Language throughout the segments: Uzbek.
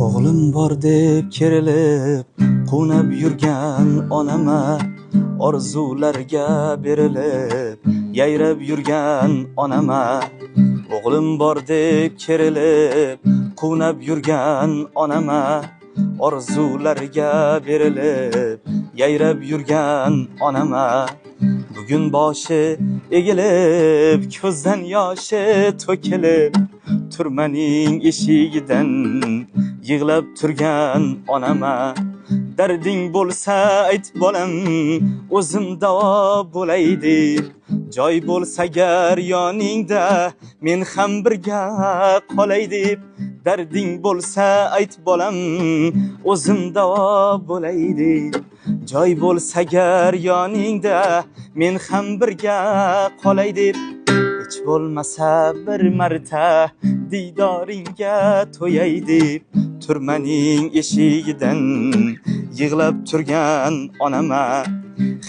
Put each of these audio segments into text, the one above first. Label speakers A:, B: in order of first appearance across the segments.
A: O'g'lim bor deb kerilib, qunab yurgan onama, orzularga berilib, yayrab yurgan onama. O'g'lim bor deb kerilib, qunab yurgan onama, orzularga berilib, yayrab yurgan onama. Bugun boshi egilib, ko'zdan yoshi to'kilib, turmaning eshigidan yig'lab turgan onama. Darding bo'lsa ayt bolam, o'zim davo bo'lay deb, joy bo'lsa agar yoningda men ham birga qolay deb. Darding bo'lsa ayt bolam, o'zim davo bo'lay deb, joy bo'lsa agar yoningda men ham birga qolay deb. Hech bo'lmasa bir marta diydoringga to'yay deb, turmaning eshigidan yig'lab turgan onama.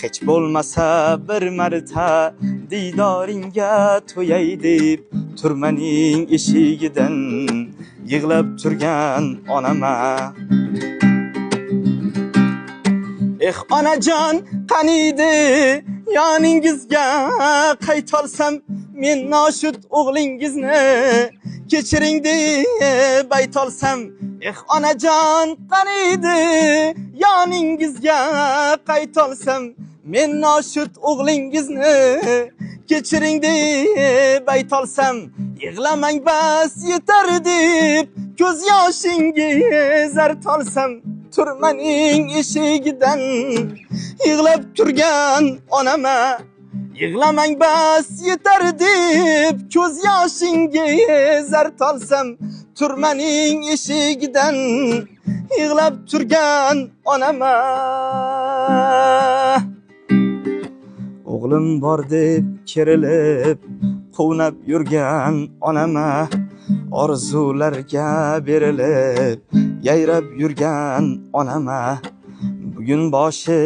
A: Hech bo'lmasa bir marta diydoringga to'yay deb, turmaning eshigidan yig'lab turgan onama. Onajon qaniydi yoningizga qaytolsam, men noshud o'g'lingizni kechiring deb aytolsam. Onajon qaniydi yoningizga qaytolsam, men noshud o'g'lingizni kechiring deb aytolsam. Yig'lamang bas yetar deb ko'z yoshingiz artolsam, turmaning eshigidan yig'lab turgan onama. Yig'lamang bas yetar deb ko'z yoshingiz artolsam, turmaning eshigidan yig'lab turgan onama. O'g'lim bor deb kerilib, quvnab yurgan onama, orzularga berilib, yayrab yurgan onama. Bugun boshi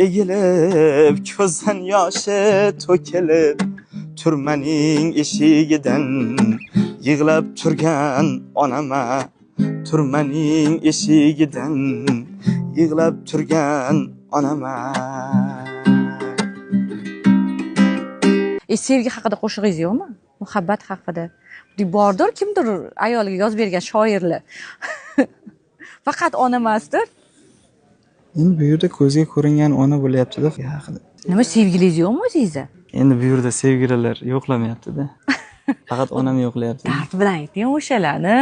A: egilib, ko'zdan yoshi to'kilib, turmaning eshigidan yig'lab turgan onama. Turmaning eshigidan yig'lab turgan onama.
B: Sevgi haqida qo'shig'ingiz yo'qmi? Muhabbat haqida. Bordir, kimdir ayoliga yozib bergan shoirlar. Faqat ona emasdir.
A: Endi bu yerda ko'zga ko'ringan ona bo'lyapti-da haqida.
B: Nima, sevgilingiz yo'qmi o'zingizda?
A: Endi bu yerda sevgililar yo'qlamayapti-da. Faqat onam yo'qlayapti.
B: Dard bilan ayting o'shalarni.